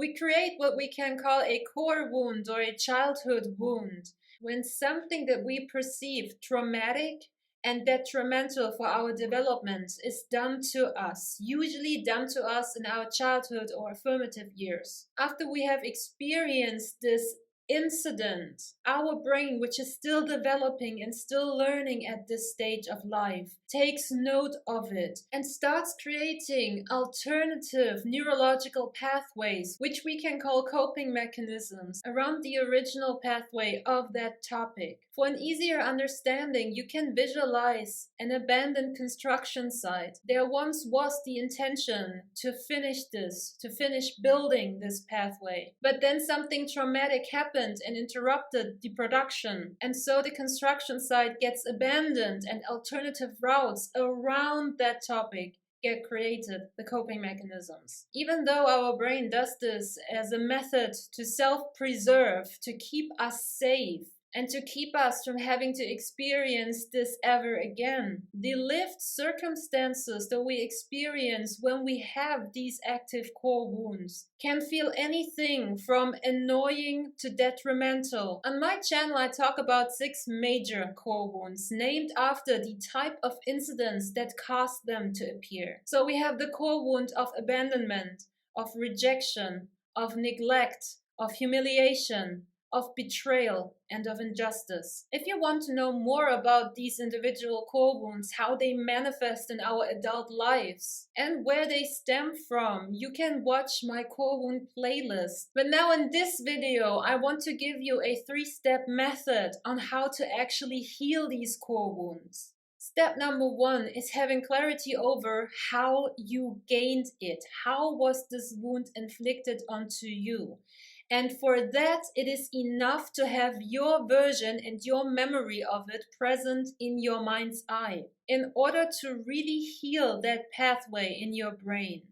We create what we can call a core wound or a childhood wound when something that we perceive traumatic and detrimental for our development is done to us, usually done to us in our childhood or formative years. After we have experienced this incident, our brain, which is still developing and still learning at this stage of life, takes note of it and starts creating alternative neurological pathways, which we can call coping mechanisms, around the original pathway of that topic. For an easier understanding, you can visualize an abandoned construction site. There once was the intention to finish building this pathway. But then something traumatic happened and interrupted the production. And so the construction site gets abandoned and alternative routes around that topic get created, the coping mechanisms. Even though our brain does this as a method to self-preserve, to keep us safe, and to keep us from having to experience this ever again, the lived circumstances that we experience when we have these active core wounds can feel anything from annoying to detrimental. On my channel, I talk about 6 major core wounds named after the type of incidents that caused them to appear. So we have the core wound of abandonment, of rejection, of neglect, of humiliation, of betrayal, and of injustice. If you want to know more about these individual core wounds, how they manifest in our adult lives, and where they stem from, you can watch my core wound playlist. But now in this video, I want to give you a 3-step method on how to actually heal these core wounds. Step number 1 is having clarity over how you gained it. How was this wound inflicted onto you? And for that, it is enough to have your version and your memory of it present in your mind's eye. In order to really heal that pathway in your brain,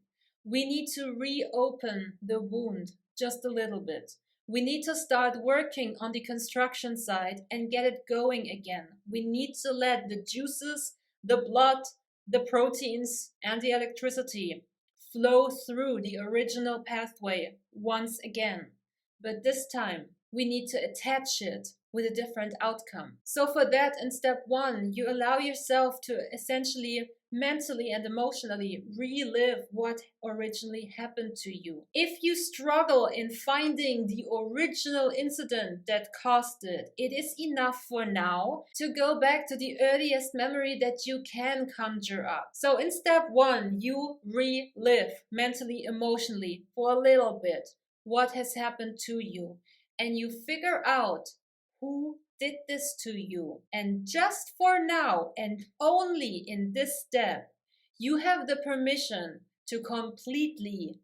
we need to reopen the wound just a little bit. We need to start working on the construction site and get it going again. We need to let the juices, the blood, the proteins, and the electricity flow through the original pathway once again. But this time, we need to attach it with a different outcome. So for that, in step 1, you allow yourself to essentially mentally and emotionally relive what originally happened to you. If you struggle in finding the original incident that caused it, it is enough for now to go back to the earliest memory that you can conjure up. So in step 1, you relive mentally, emotionally for a little bit what has happened to you, and you figure out who did this to you. And just for now, and only in this step, you have the permission to completely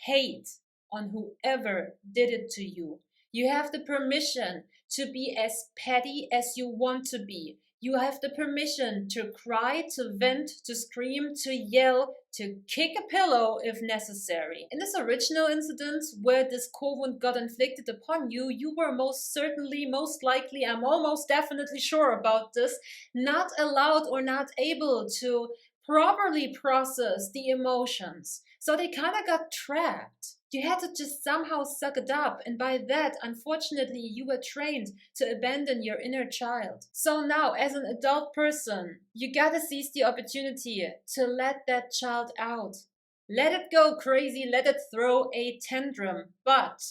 hate on whoever did it to you. You have the permission to be as petty as you want to be. You have the permission to cry, to vent, to scream, to yell, to kick a pillow if necessary. In this original incident where this core wound got inflicted upon you, you were most certainly, most likely, I'm almost definitely sure about this, not allowed or not able to properly process the emotions. So they kind of got trapped. You had to just somehow suck it up, and by that, unfortunately, you were trained to abandon your inner child. So now, as an adult person, you gotta seize the opportunity to let that child out. Let it go crazy, let it throw a tantrum, but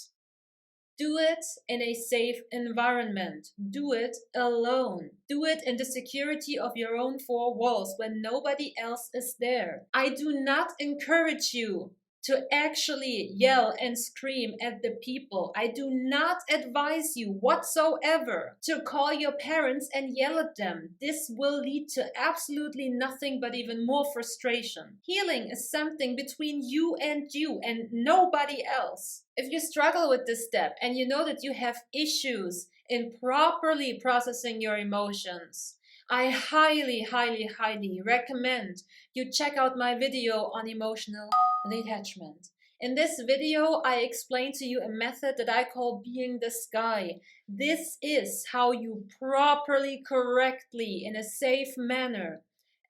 do it in a safe environment. Do it alone. Do it in the security of your own 4 walls when nobody else is there. I do not encourage you to actually yell and scream at the people. I do not advise you whatsoever to call your parents and yell at them. This will lead to absolutely nothing but even more frustration. Healing is something between you and nobody else. If you struggle with this step and you know that you have issues in properly processing your emotions, I highly, highly, highly recommend you check out my video on emotional detachment. In this video, I explain to you a method that I call being the sky. This is how you properly, correctly, in a safe manner,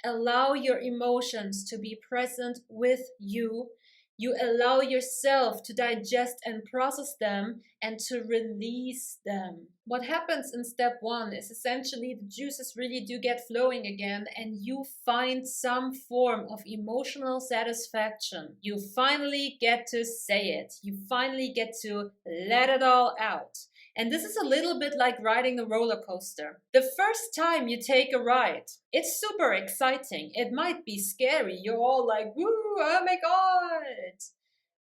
allow your emotions to be present with you. You allow yourself to digest and process them and to release them. What happens in step one is essentially the juices really do get flowing again, and you find some form of emotional satisfaction. You finally get to say it. You finally get to let it all out. And this is a little bit like riding a roller coaster. The first time you take a ride, it's super exciting. It might be scary. You're all like, woo, oh my God.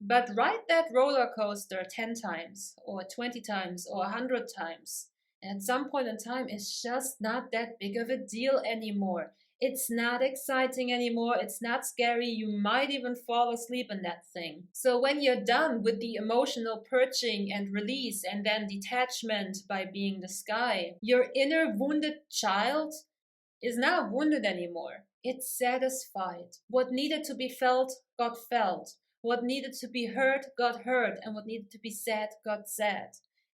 But ride that roller coaster 10 times or 20 times or 100 times. And at some point in time, it's just not that big of a deal anymore. It's not exciting anymore. It's not scary. You might even fall asleep in that thing. So when you're done with the emotional purging and release and then detachment by being the sky, your inner wounded child is not wounded anymore. It's satisfied. What needed to be felt got felt. What needed to be heard got heard, and what needed to be said got said.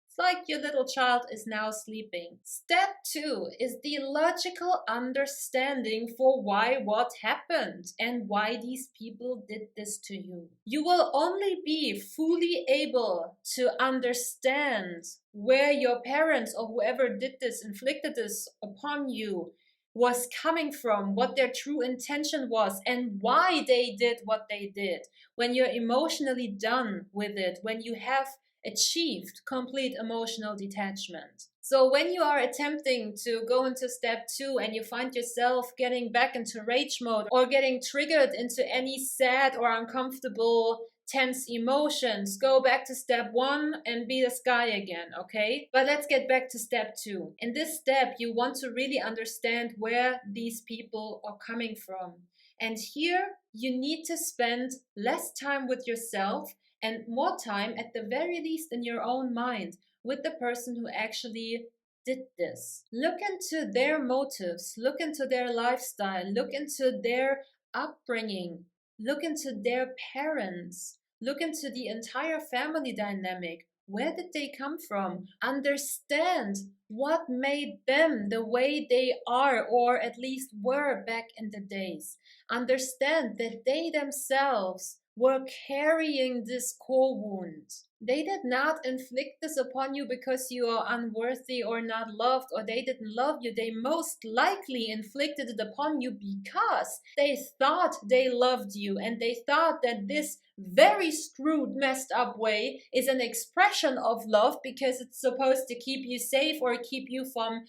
It's like your little child is now sleeping. Step two is the logical understanding for why what happened and why these people did this to you. You will only be fully able to understand where your parents or whoever did this, inflicted this upon you, was coming from, what their true intention was, and why they did what they did. When you're emotionally done with it, when you have achieved complete emotional detachment. So when you are attempting to go into step two and you find yourself getting back into rage mode or getting triggered into any sad or uncomfortable tense emotions, go back to step one and be the sky again, okay? But let's get back to step two. In this step, you want to really understand where these people are coming from. And here, you need to spend less time with yourself and more time, at the very least, in your own mind with the person who actually did this. Look into their motives, look into their lifestyle, look into their upbringing, look into their parents, look into the entire family dynamic. Where did they come from? Understand what made them the way they are, or at least were back in the days. Understand that they themselves were carrying this core wound. They did not inflict this upon you because you are unworthy or not loved, or they didn't love you. They most likely inflicted it upon you because they thought they loved you, and they thought that this very screwed, messed up way is an expression of love because it's supposed to keep you safe or keep you from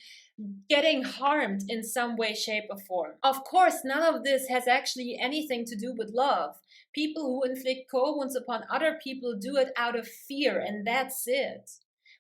getting harmed in some way, shape, or form. Of course, none of this has actually anything to do with love. People who inflict core wounds upon other people do it out of fear, and that's it.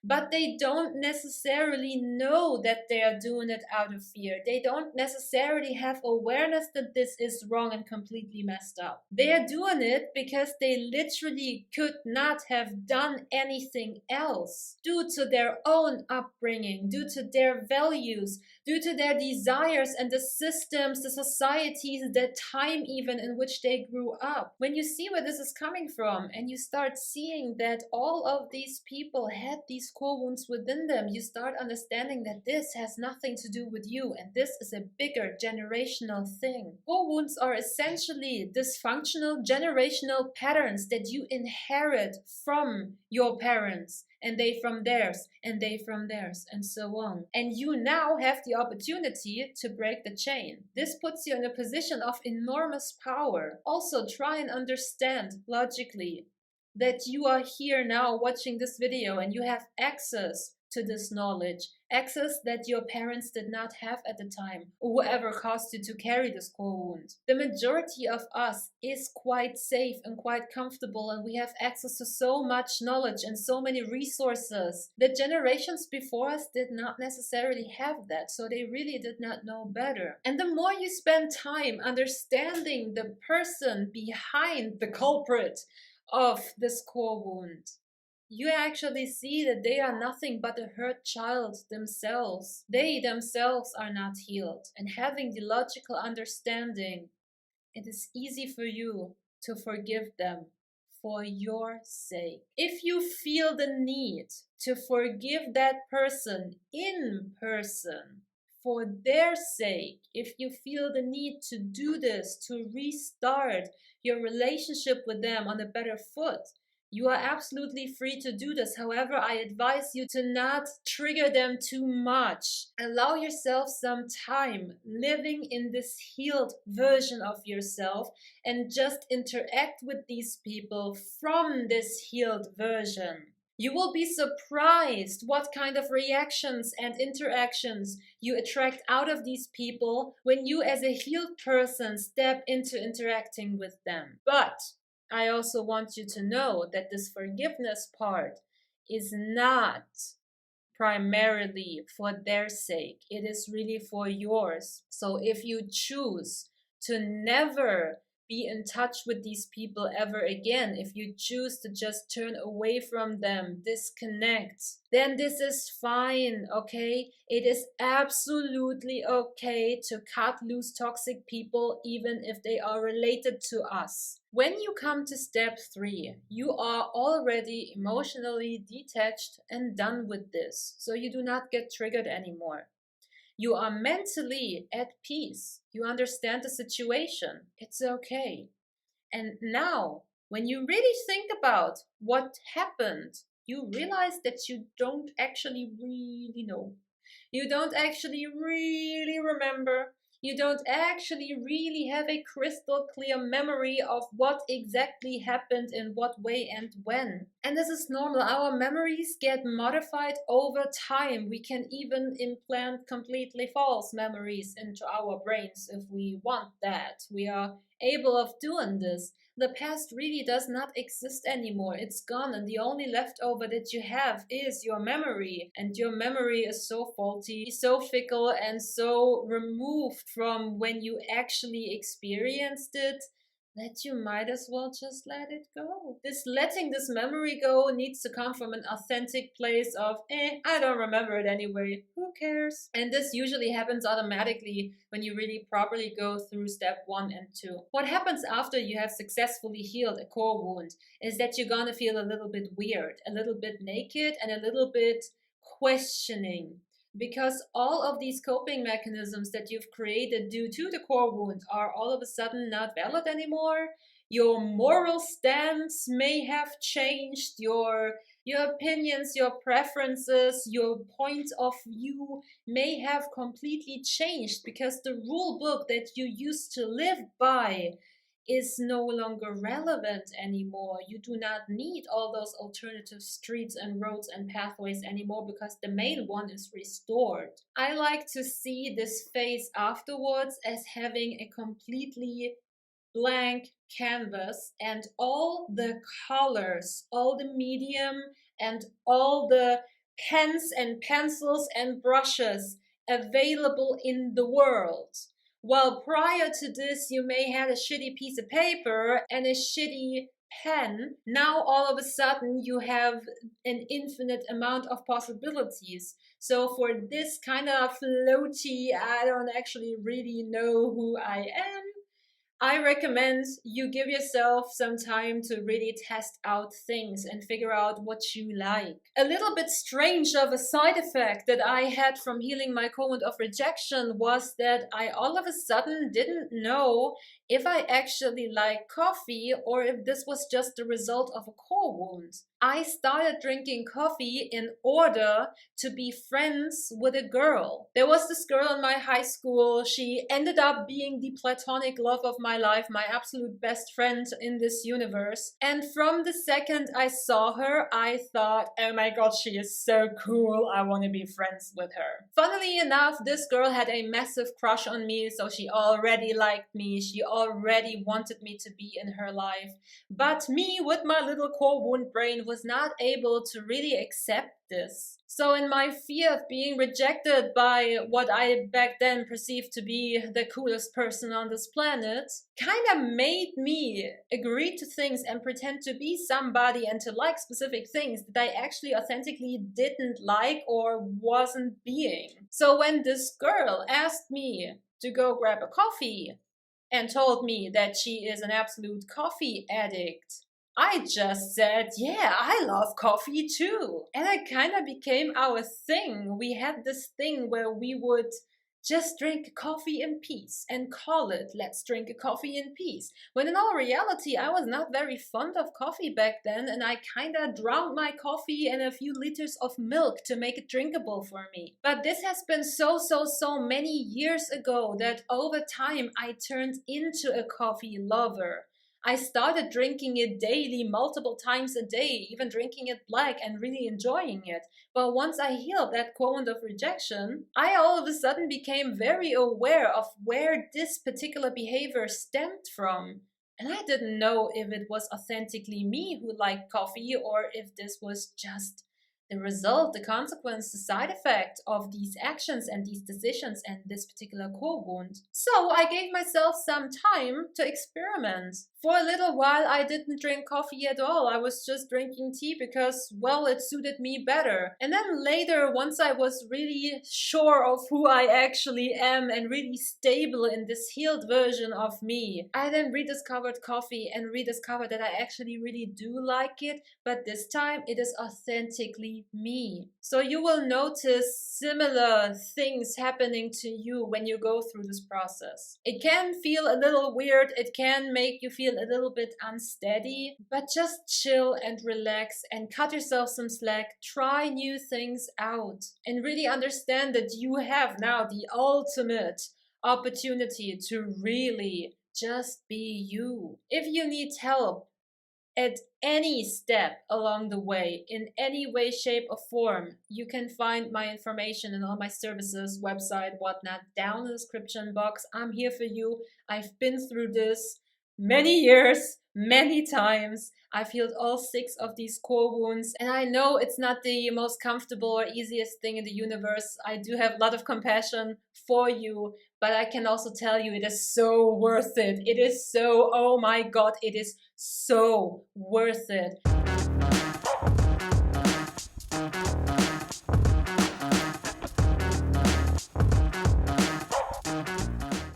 But they don't necessarily know that they are doing it out of fear. They don't necessarily have awareness that this is wrong and completely messed up. They are doing it because they literally could not have done anything else due to their own upbringing, due to their values, due to their desires and the systems, the societies, the time even in which they grew up. When you see where this is coming from and you start seeing that all of these people had these core wounds within them, you start understanding that this has nothing to do with you, and this is a bigger generational thing. Core wounds are essentially dysfunctional generational patterns that you inherit from your parents, and they from theirs, and they from theirs, and so on. And you now have the opportunity to break the chain. This puts you in a position of enormous power. Also, try and understand logically that you are here now watching this video and you have access to this knowledge, access that your parents did not have at the time, or whoever caused you to carry this core wound. The majority of us is quite safe and quite comfortable, and we have access to so much knowledge and so many resources. The generations before us did not necessarily have that, so they really did not know better. And the more you spend time understanding the person behind the culprit of this core wound, you actually see that they are nothing but a hurt child themselves. They themselves are not healed. And having the logical understanding, it is easy for you to forgive them for your sake. If you feel the need to forgive that person in person for their sake, if you feel the need to do this, to restart your relationship with them on a better foot, you are absolutely free to do this. However, I advise you to not trigger them too much. Allow yourself some time living in this healed version of yourself and just interact with these people from this healed version. You will be surprised what kind of reactions and interactions you attract out of these people when you, as a healed person, step into interacting with them. But I also want you to know that this forgiveness part is not primarily for their sake. It is really for yours. So if you choose to never be in touch with these people ever again, if you choose to just turn away from them, disconnect, then this is fine, okay? It is absolutely okay to cut loose toxic people, even if they are related to us. When you come to step 3, you are already emotionally detached and done with this, so you do not get triggered anymore. You are mentally at peace. You understand the situation. It's okay. And now, when you really think about what happened, you realize that you don't actually really know. You don't actually really remember. You don't actually really have a crystal clear memory of what exactly happened in what way and when. And this is normal. Our memories get modified over time. We can even implant completely false memories into our brains if we want that. We are able of doing this. The past really does not exist anymore. It's gone, and the only leftover that you have is your memory. And your memory is so faulty, so fickle, and so removed from when you actually experienced it that you might as well just let it go. This letting this memory go needs to come from an authentic place of, I don't remember it anyway. Who cares? And this usually happens automatically when you really properly go through step 1 and 2. What happens after you have successfully healed a core wound is that you're gonna feel a little bit weird, a little bit naked, and a little bit questioning. Because all of these coping mechanisms that you've created due to the core wound are all of a sudden not valid anymore. Your moral stance may have changed, your opinions, your preferences, your point of view may have completely changed because the rule book that you used to live by is no longer relevant anymore. You do not need all those alternative streets and roads and pathways anymore because the main one is restored. I like to see this phase afterwards as having a completely blank canvas, and all the colors, all the medium, and all the pens and pencils and brushes available in the world. While prior to this, you may have a shitty piece of paper and a shitty pen, now all of a sudden you have an infinite amount of possibilities. So for this kind of floaty, I don't actually really know who I am, I recommend you give yourself some time to really test out things and figure out what you like. A little bit strange of a side effect that I had from healing my core wound of rejection was that I all of a sudden didn't know if I actually like coffee or if this was just the result of a core wound. I started drinking coffee in order to be friends with a girl. There was this girl in my high school. She ended up being the platonic love of my life, my absolute best friend in this universe. And from the second I saw her, I thought, oh my god, she is so cool. I want to be friends with her. Funnily enough, this girl had a massive crush on me, so she already liked me. She already wanted me to be in her life. But me, with my little core wound brain, was not able to really accept this. So in my fear of being rejected by what I back then perceived to be the coolest person on this planet, kind of made me agree to things and pretend to be somebody and to like specific things that I actually authentically didn't like or wasn't being. So when this girl asked me to go grab a coffee and told me that she is an absolute coffee addict, I just said, yeah, I love coffee too. And it kind of became our thing. We had this thing where we would just drink coffee in peace and call it, let's drink a coffee in peace. When in all reality, I was not very fond of coffee back then, and I kinda drowned my coffee in a few liters of milk to make it drinkable for me. But this has been so many years ago that over time I turned into a coffee lover. I started drinking it daily, multiple times a day, even drinking it black and really enjoying it. But once I healed that quotient of rejection, I all of a sudden became very aware of where this particular behavior stemmed from. And I didn't know if it was authentically me who liked coffee or if this was just the result, the consequence, the side effect of these actions and these decisions and this particular core wound. So I gave myself some time to experiment. For a little while, I didn't drink coffee at all. I was just drinking tea because, well, it suited me better. And then later, once I was really sure of who I actually am and really stable in this healed version of me, I then rediscovered coffee and rediscovered that I actually really do like it, but this time it is authentically me. So you will notice similar things happening to you when you go through this process. It can feel a little weird, it can make you feel a little bit unsteady, but just chill and relax and cut yourself some slack. Try new things out and really understand that you have now the ultimate opportunity to really just be you. If you need help at any step along the way, in any way, shape, or form, you can find my information and all my services, website, whatnot, down in the description box. I'm here for you. I've been through this many years, many times. I've healed all 6 of these core wounds, and I know it's not the most comfortable or easiest thing in the universe. I do have a lot of compassion for you, but I can also tell you it is so worth it. It is so, oh my God, it is so worth it.